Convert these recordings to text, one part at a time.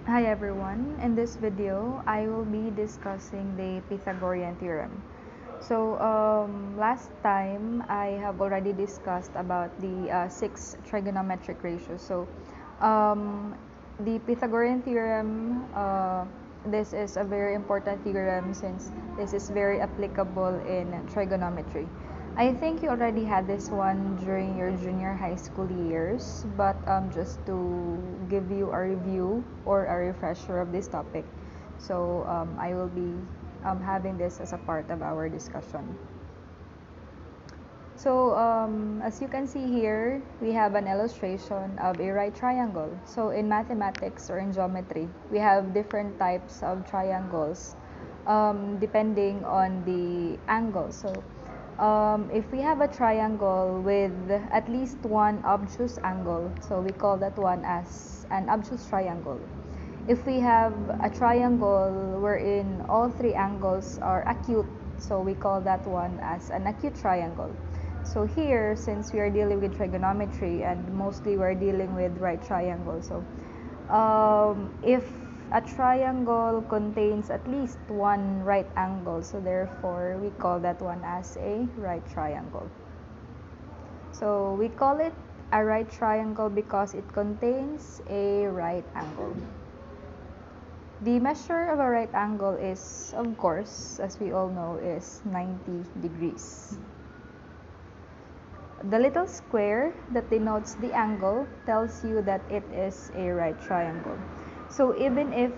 Hi everyone, in this video I will be discussing the Pythagorean Theorem. Last time I have already discussed about the six trigonometric ratios. The Pythagorean Theorem, this is a very important theorem since this is very applicable in trigonometry. I think you already had this one during your junior high school years, but just to give you a review or a refresher of this topic, I will be having this as a part of our discussion. As you can see here, we have an illustration of a right triangle. So in mathematics or in geometry, we have different types of triangles depending on the angle. If we have a triangle with at least one obtuse angle, so we call that one as an obtuse triangle. If we have a triangle wherein all three angles are acute, so we call that one as an acute triangle. So here, since we are dealing with trigonometry and mostly we're dealing with right triangles, if a triangle contains at least one right angle, so therefore we call that one as a right triangle. So we call it a right triangle because it contains a right angle. The measure of a right angle is, of course, as we all know, is 90 degrees. The little square that denotes the angle tells you that it is a right triangle. So even if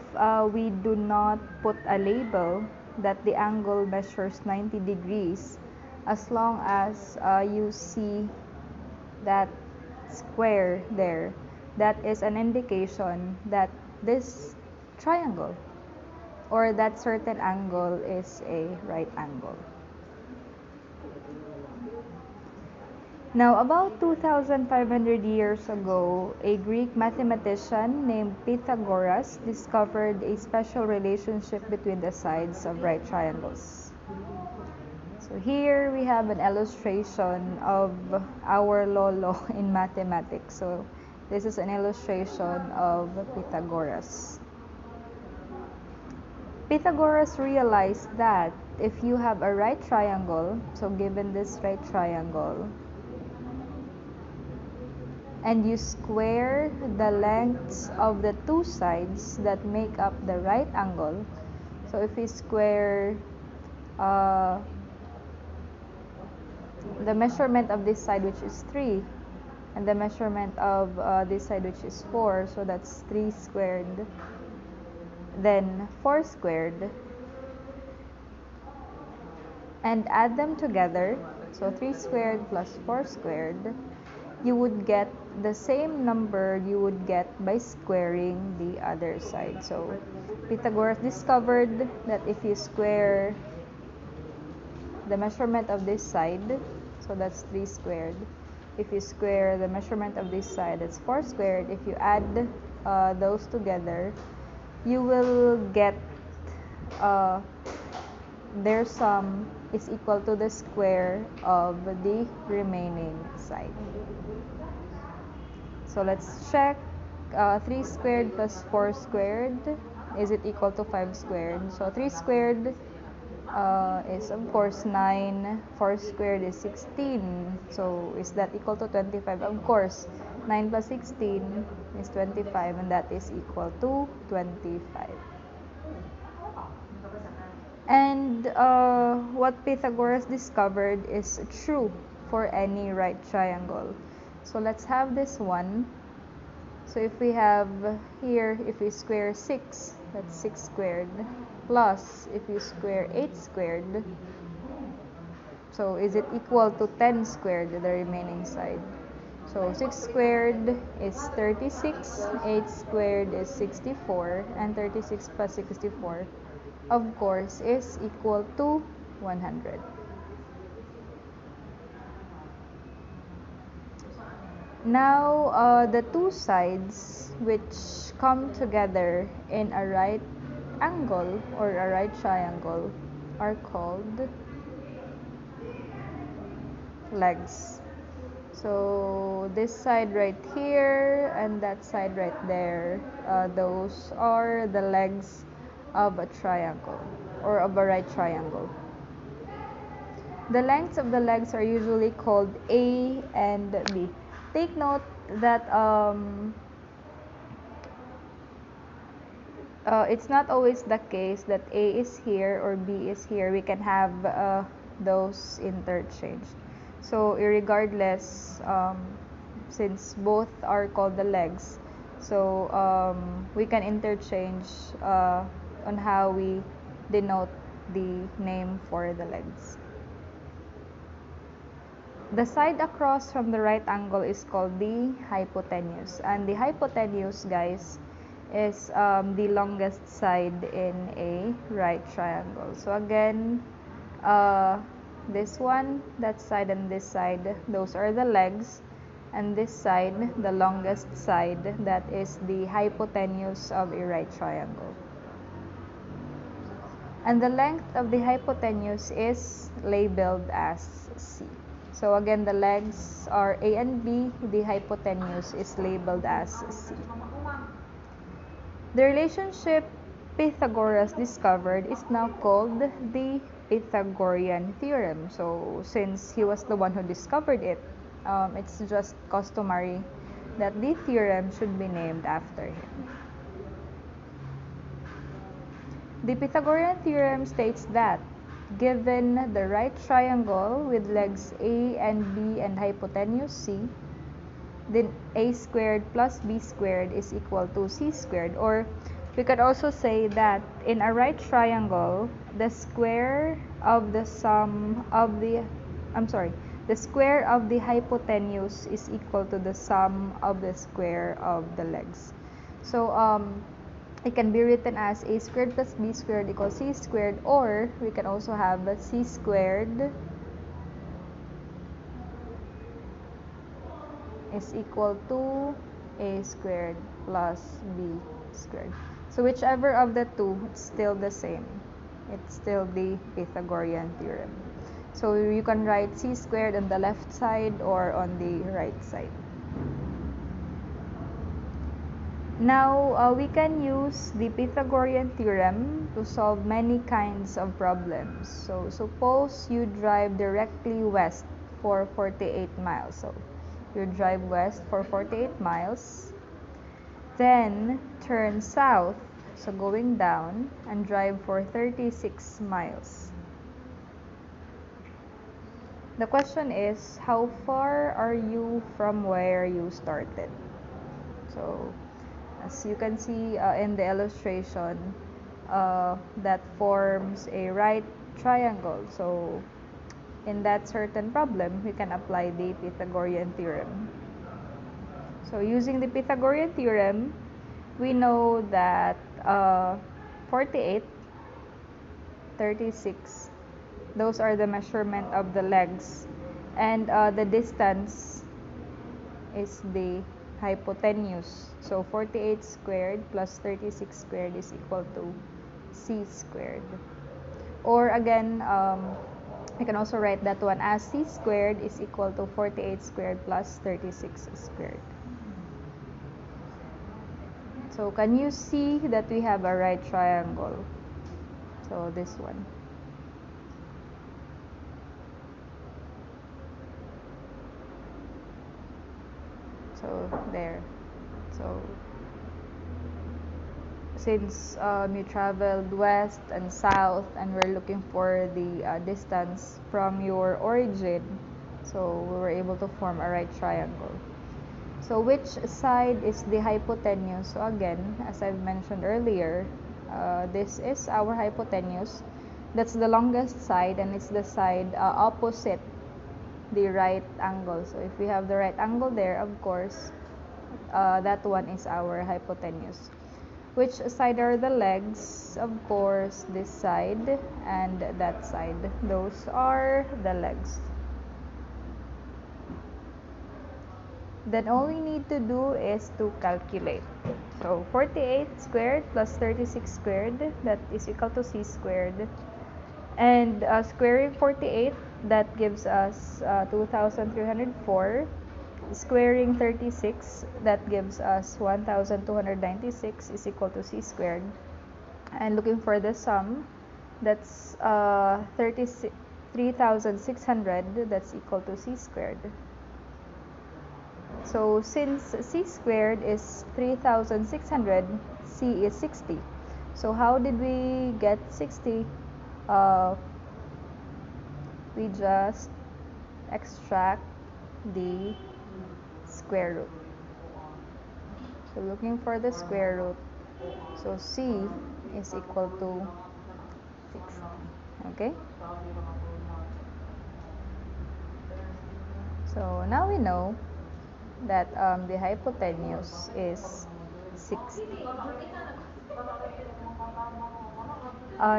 we do not put a label that the angle measures 90 degrees, as long as you see that square there, that is an indication that this triangle or that certain angle is a right angle. Now, about 2,500 years ago, a Greek mathematician named Pythagoras discovered a special relationship between the sides of right triangles. So here we have an illustration of our lolo in mathematics. So this is an illustration of Pythagoras. Pythagoras realized that if you have a right triangle, so given this right triangle, and you square the lengths of the two sides that make up the right angle, so if we square the measurement of this side, which is 3, and the measurement of this side, which is 4, so that's 3 squared, then 4 squared, and add them together, so 3 squared plus 4 squared, you would get the same number you would get by squaring the other side. So Pythagoras discovered that if you square the measurement of this side, so that's 3 squared. If you square the measurement of this side, that's 4 squared. If you add those together, you will get their sum is equal to the square of the remaining side. So let's check 3 squared plus 4 squared, is it equal to 5 squared? So 3 squared is of course 9, 4 squared is 16, so is that equal to 25? Of course, 9 plus 16 is 25, and that is equal to 25. And what Pythagoras discovered is true for any right triangle. So let's have this one. So if we have here, if we square 6, that's 6 squared, plus if you square 8 squared, so is it equal to 10 squared, the remaining side? So 6 squared is 36, 8 squared is 64, and 36 plus 64, of course, is equal to 100. Now, the two sides which come together in a right angle or a right triangle are called legs. So this side right here and that side right there, those are the legs of a triangle or of a right triangle. The lengths of the legs are usually called A and B. Take note that it's not always the case that A is here or B is here. We can have those interchanged. So irregardless, since both are called the legs, so we can interchange on how we denote the name for the legs. The side across from the right angle is called the hypotenuse, and the hypotenuse, guys, is the longest side in a right triangle. So again, this one, that side, and this side, those are the legs, and this side, the longest side, that is the hypotenuse of a right triangle. And the length of the hypotenuse is labeled as C. So again, the legs are A and B, the hypotenuse is labeled as C. The relationship Pythagoras discovered is now called the Pythagorean Theorem. So since he was the one who discovered it, it's just customary that the theorem should be named after him. The Pythagorean theorem states that given the right triangle with legs A and B and hypotenuse C, then A squared plus B squared is equal to C squared. Or we could also say that in a right triangle, the square of the sum of the square of the hypotenuse is equal to the sum of the square of the legs. So it can be written as A squared plus B squared equals C squared, or we can also have C squared is equal to A squared plus B squared. So whichever of the two, it's still the same. It's still the Pythagorean theorem. So you can write C squared on the left side or on the right side. Now, we can use the Pythagorean theorem to solve many kinds of problems. So, suppose you drive directly west for 48 miles. So, you drive west for 48 miles, then turn south, so going down, and drive for 36 miles. The question is, how far are you from where you started? So, as you can see in the illustration, that forms a right triangle. So in that certain problem, we can apply the Pythagorean theorem. So using the Pythagorean theorem, we know that 48, 36, those are the measurement of the legs, and the distance is the hypotenuse. So 48 squared plus 36 squared is equal to C squared. Or again, you can also write that one as C squared is equal to 48 squared plus 36 squared. So can you see that we have a right triangle? So this one. So there. So since you traveled west and south and we're looking for the distance from your origin, so we were able to form a right triangle. So which side is the hypotenuse? So again, as I've mentioned earlier, this is our hypotenuse. That's the longest side, and it's the side opposite the right angle. So if we have the right angle there, of course, that one is our hypotenuse. Which side are the legs? Of course, this side and that side. Those are the legs. Then all we need to do is to calculate. So 48 squared plus 36 squared, that is equal to C squared. And squaring 48, that gives us 2,304. squaring 36, that gives us 1296 is equal to c squared. And looking for the sum, that's 3600, that's equal to c squared. So since c squared is 3600, c is 60. So how did we get 60? We just extract the square root. So looking for the square root, so c is equal to 60. Okay? So now we know that the hypotenuse is 60.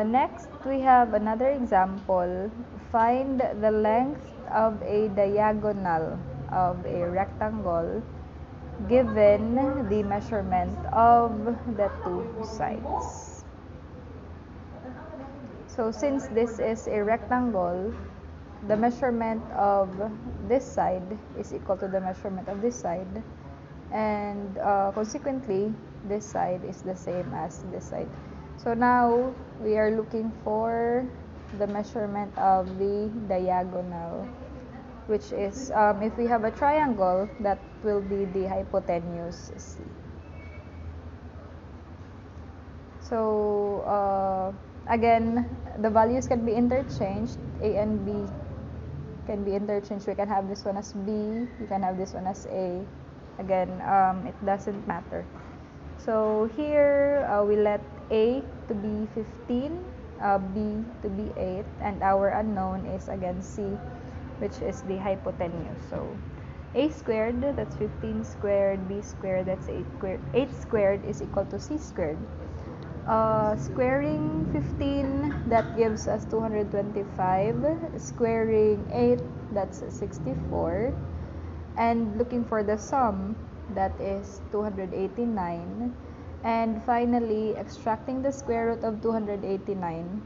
Next, we have another example. Find the length of a diagonal of a rectangle given the measurement of the two sides. So since this is a rectangle, the measurement of this side is equal to the measurement of this side, and consequently this side is the same as this side. So now we are looking for the measurement of the diagonal, which is if we have a triangle, that will be the hypotenuse C. So again, the values can be interchanged. A and B can be interchanged. We can have this one as B, you can have this one as A. Again, it doesn't matter. So here we let A to be 15, B to be 8, and our unknown is again C, which is the hypotenuse. So A squared, that's 15 squared, B squared, that's 8 squared. 8 squared is equal to C squared. Squaring 15, that gives us 225. Squaring 8, that's 64. And looking for the sum, that is 289. And finally, extracting the square root of 289,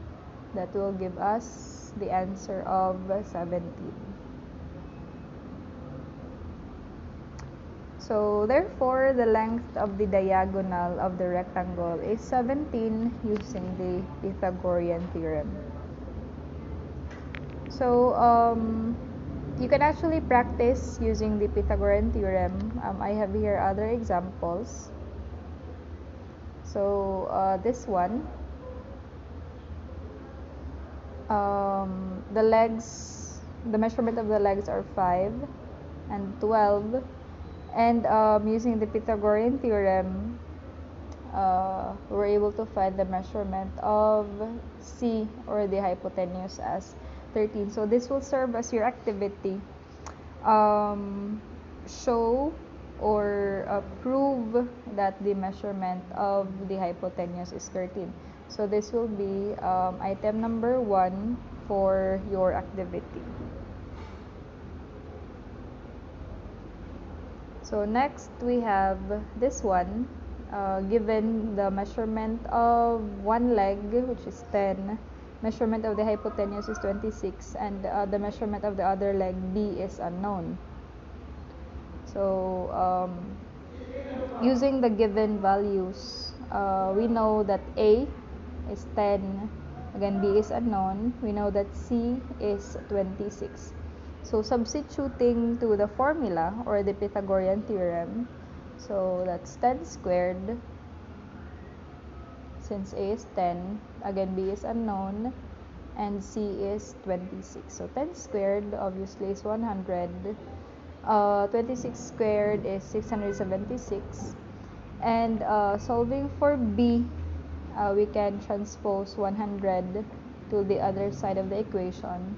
that will give us the answer of 17. So therefore, the length of the diagonal of the rectangle is 17 using the Pythagorean theorem. So you can actually practice using the Pythagorean theorem. I have here other examples. So this one, the legs, the measurement of the legs are 5 and 12. And using the Pythagorean theorem, we're able to find the measurement of C, or the hypotenuse, as 13. So this will serve as your activity. Show or prove that the measurement of the hypotenuse is 13. So this will be item number 1 for your activity. So next we have this one. Given the measurement of one leg, which is 10, measurement of the hypotenuse is 26, and the measurement of the other leg, B, is unknown. So using the given values, we know that A is 10, again B is unknown, we know that C is 26. So substituting to the formula, or the Pythagorean theorem, so that's 10 squared, since A is 10, again B is unknown, and C is 26. So 10 squared obviously is 100, 26 squared is 676, and solving for B, we can transpose 100 to the other side of the equation,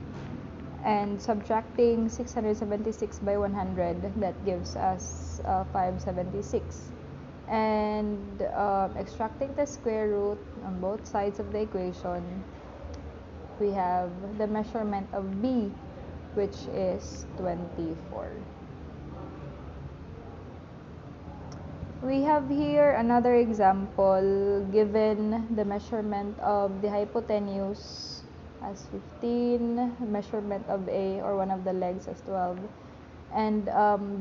and subtracting 676 by 100, that gives us 576. And extracting the square root on both sides of the equation, we have the measurement of B, which is 24. We have here another example. Given the measurement of the hypotenuse as 15, measurement of A, or one of the legs, as 12, and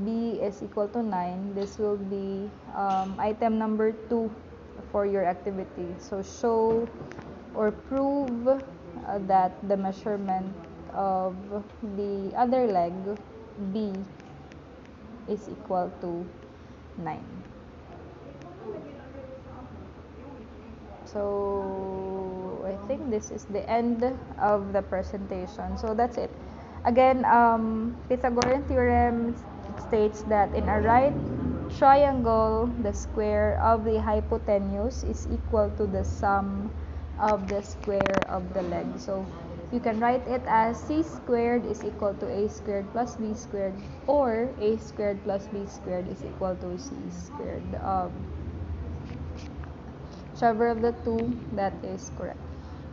b is equal to 9, this will be item number 2 for your activity. So show or prove that the measurement of the other leg, b, is equal to 9. So I think this is the end of the presentation. So that's it. Again, Pythagorean theorem states that in a right triangle, the square of the hypotenuse is equal to the sum of the square of the leg. So you can write it as c squared is equal to a squared plus b squared, or a squared plus b squared is equal to c squared. Whichever of the two, that is correct.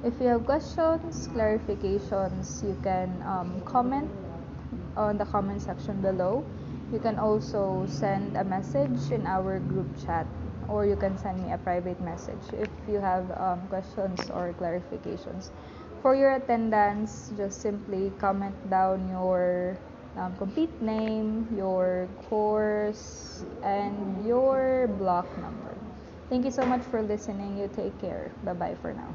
If you have questions, clarifications, you can comment on the comment section below. You can also send a message in our group chat, or you can send me a private message if you have questions or clarifications. For your attendance, just simply comment down your complete name, your course, and your block number. Thank you so much for listening. You take care. Bye-bye for now.